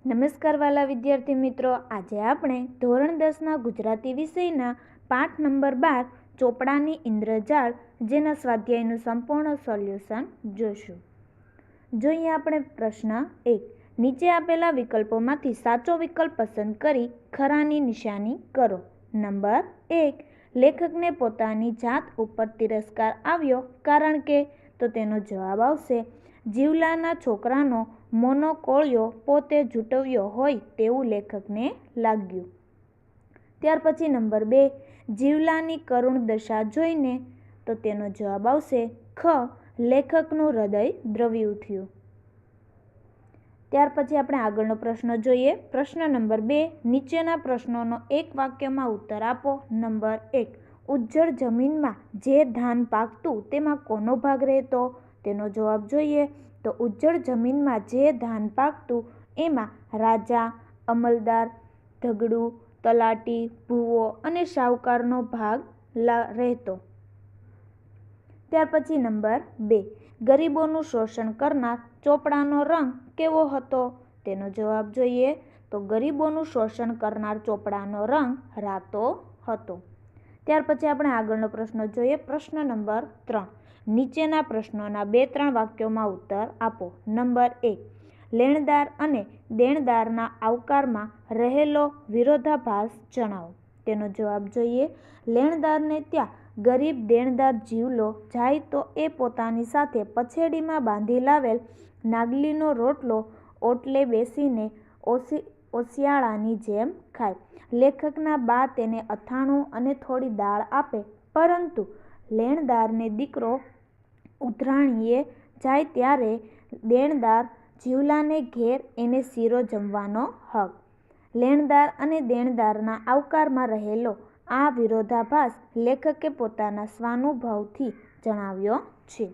નમસ્કાર વાલા વિદ્યાર્થી મિત્રો, આજે આપણે ધોરણ 10ના ગુજરાતી વિષયના પાઠ નંબર 12 ચોપડાની ઇન્દ્રજાળ જેના સ્વાધ્યાયનું સંપૂર્ણ સોલ્યુશન જોશું. જોઈએ આપણે પ્રશ્ન 1. નીચે આપેલા વિકલ્પોમાંથી સાચો વિકલ્પ પસંદ કરી ખરાની નિશાની કરો. નંબર 1. લેખકને પોતાની જાત ઉપર તિરસ્કાર આવ્યો કારણ કે, તો તેનો જવાબ આવશે જીવલાના છોકરાનો મોનોકોળિયો પોતે જૂટવ્યો હોય તેવું લેખકને લાગ્યું. ત્યાર પછી નંબર 2. જીવલાની કરુણ દશા જોઈને, તો તેનો જવાબ આવશે ખ. લેખકનું હૃદય દ્રવી ઉઠ્યું. ત્યાર પછી આપણે આગળનો પ્રશ્ન જોઈએ. પ્રશ્ન નંબર 2. નીચેના પ્રશ્નોનો એક વાક્યમાં ઉત્તર આપો. નંબર 1. ઉજ્જડ જમીનમાં જે ધાન પાકતું તેમાં કોનો ભાગ રહેતો? તેનો જવાબ જોઈએ તો ઉજ્જડ જમીનમાં જે ધાન પાકતું એમાં રાજા, અમલદાર, ધગડુ, તલાટી, ભૂવો અને શાહુકારનો ભાગ રહેતો. ત્યાર પછી નંબર 2. ગરીબોનું શોષણ કરનાર ચોપડાનો રંગ કેવો હતો? તેનો જવાબ જોઈએ તો ગરીબોનું શોષણ કરનાર ચોપડાનો રંગ રાતો હતો. ત્યાર પછી આપણે આગળનો પ્રશ્ન જોઈએ. પ્રશ્ન નંબર 3. નીચેના પ્રશ્નોના 2-3 વાક્યોમાં ઉત્તર આપો. નંબર 1. લેણદાર અને દેણદારના આવકારમાં રહેલો વિરોધાભાસ જણાવો. તેનો જવાબ જોઈએ. લેણદારને ત્યાં ગરીબ દેણદાર જીવલો જાય તો એ પોતાની સાથે પછેડીમાં બાંધી લાવેલ નાગલીનો રોટલો ઓટલે બેસીને ઓશિયાળાની જેમ ખાય. લેખકના બા તેને અથાણું અને થોડી દાળ આપે, પરંતુ લેણદારને દીકરો ઉધરાણીએ જાય ત્યારે દેણદાર જીવલાને ઘેર એને શીરો જમવાનો હક. લેણદાર અને દેણદારના આવકારમાં રહેલો આ વિરોધાભાસ લેખકે પોતાના સ્વાનુભવથી જણાવ્યો છે.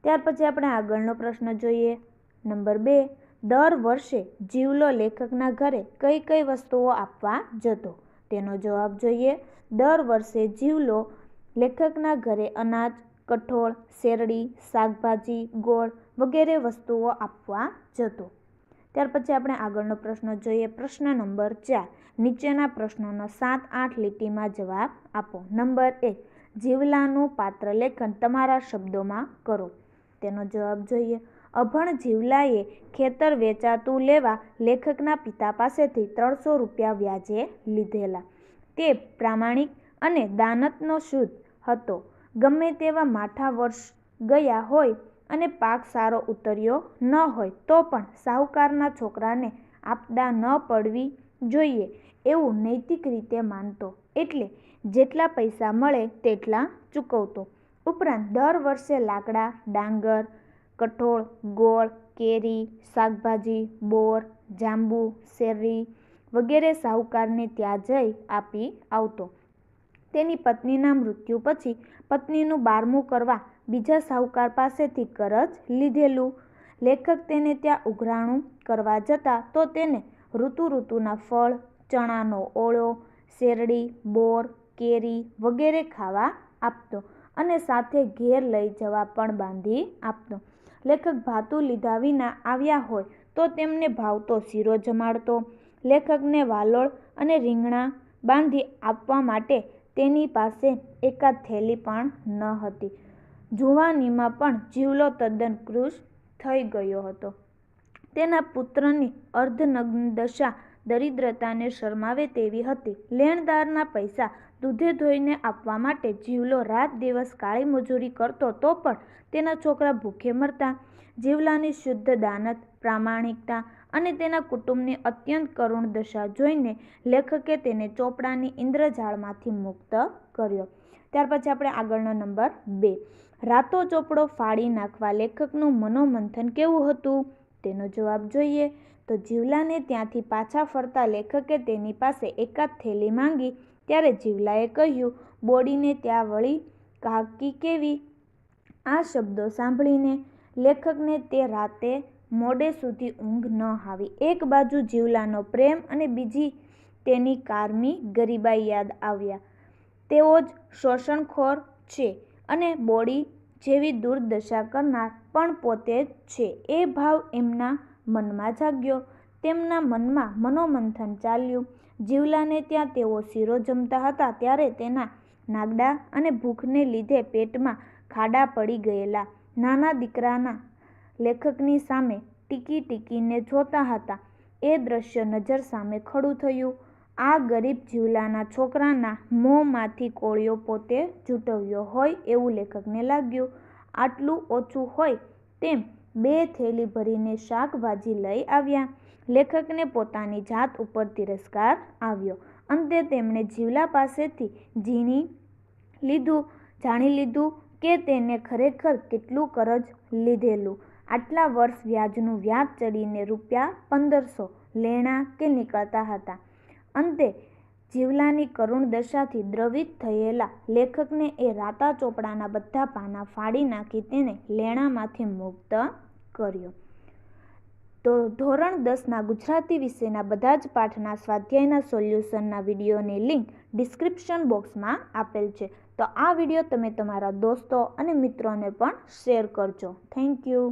ત્યાર પછી આપણે આગળનો પ્રશ્ન જોઈએ. નંબર 2. દર વર્ષે જીવલો લેખકના ઘરે કઈ કઈ વસ્તુઓ આપવા જતો? તેનો જવાબ જોઈએ. દર વર્ષે જીવલો લેખકના ઘરે અનાજ, કઠોળ, શેરડી, શાકભાજી, ગોળ વગેરે વસ્તુઓ આપવા જતો. ત્યાર પછી આપણે આગળનો પ્રશ્ન જોઈએ. પ્રશ્ન નંબર 4. નીચેના પ્રશ્નોનો 7-8 લીટીમાં જવાબ આપો. નંબર 1. જીવલાનું પાત્ર લેખન તમારા શબ્દોમાં કરો. તેનો જવાબ જોઈએ. અભણ જીવલાએ ખેતર વેચાતું લેવા લેખકના પિતા પાસેથી 300 રૂપિયા વ્યાજે લીધેલા. તે પ્રામાણિક અને દાનતનો શુદ્ધ હતો. ગમે તેવા માઠા વર્ષ ગયા હોય અને પાક સારો ઉતર્યો ન હોય તો પણ શાહુકારના છોકરાને આપદા ન પડવી જોઈએ એવું નૈતિક રીતે માનતો, એટલે જેટલા પૈસા મળે તેટલા ચૂકવતો. ઉપરાંત દર વર્ષે લાકડા, ડાંગર, કઠોળ, ગોળ, કેરી, શાકભાજી, બોર, જાંબુ, શેરડી વગેરે શાહુકારને ત્યાં જઈ આપી આવતો. તેની પત્નીના મૃત્યુ પછી પત્નીનું 12મું કરવા બીજા શાહુકાર પાસેથી કરજ લીધેલું. લેખક તેને ત્યાં ઉઘરાણું કરવા જતા તો તેને ઋતુના ફળ, ચણાનો ઓળો, શેરડી, બોર, કેરી વગેરે ખાવા આપતો અને સાથે ઘેર લઈ જવા પણ બાંધી આપતો. લેખક ભાતું લીધા વિના આવ્યા હોય તો તેમને ભાવતો શીરો જમાડતો. લેખકને વાલોળ અને રીંગણા બાંધી આપવા માટે તેની પાસે એકાદ થેલી પણ ન હતી. જુવાનીમાં પણ જીવલો તદ્દન કૃશ થઈ ગયો હતો. તેના પુત્રની અર્ધનગ્ન દશા દરિદ્રતાને શરમાવે તેવી હતી. લેણદારના પૈસા દૂધે ધોઈને આપવા માટે જીવલો રાત દિવસ કાળી મજૂરી કરતો તો પણ તેના છોકરા ભૂખે મરતા. જીવલાની શુદ્ધ દાનત, પ્રામાણિકતા અને તેના કુટુંબની અત્યંત કરુણ દશા જોઈને લેખકે તેને ચોપડાની ઇન્દ્રજાળમાંથી મુક્ત કર્યો. ત્યાર પછી આપણે આગળનો નંબર 2. રાતો ચોપડો ફાડી નાખવા લેખકનું મનોમંથન કેવું હતું? તેનો જવાબ જોઈએ તો જીવલાને ત્યાંથી પાછા ફરતા લેખકે તેની પાસે એકાદ થેલી માંગી ત્યારે જીવલાએ કહ્યું, બોડીને ત્યાં વળી કાકી કેવી? આ શબ્દો સાંભળીને લેખકને તે રાતે મોડે સુધી ઊંઘ ન આવી. એક બાજુ જીવલાનો પ્રેમ અને બીજી તેની કારમી ગરીબાઈ યાદ આવ્યા. તેઓ જ શોષણખોર છે અને બોડી જેવી દુર્દશા કરનાર પણ પોતે જ છે એ ભાવ એમના મનમાં જાગ્યો. તેમના મનમાં મનોમંથન ચાલ્યું. જીવલાને ત્યાં તેઓ શીરો જમતા હતા ત્યારે તેના નાગડા અને ભૂખને લીધે પેટમાં ખાડા પડી ગયેલા નાના દીકરાના લેખકની સામે ટીકી ટીકીને જોતા હતા. એ દ્રશ્ય નજર સામે ખડું થયું. આ ગરીબ જીવલાના છોકરાના મોંમાંથી કોળિયો પોતે જૂટવ્યો હોય એવું લેખકને લાગ્યું. આટલું ઓછું હોય તેમ 2 થેલી ભરીને શાકભાજી લઈ આવ્યા. લેખકને પોતાની જાત ઉપર તિરસ્કાર આવ્યો. અંતે તેમણે જીવલા પાસેથી જાણી લીધું કે તેને ખરેખર કેટલું કરજ લીધેલું. આટલા વર્ષ વ્યાજનું વ્યાજ ચડીને ₹1500 લેણા કે નીકળતા હતા. અંતે જીવલાની કરુણ દશાથી દ્રવિત થયેલા લેખકને એ રાતા ચોપડાના બધા પાના ફાડી નાખી તેને લેણામાંથી મુક્ત કર્યો. તો ધોરણ 10ના ગુજરાતી વિષયના બધા જ પાઠના સ્વાધ્યાયના સોલ્યુશનના વિડીયોની લિંક ડિસ્ક્રિપ્શન બોક્સમાં આપેલ છે. તો આ વિડીયો તમે તમારા દોસ્તો અને મિત્રોને પણ શેર કરજો. Thank you.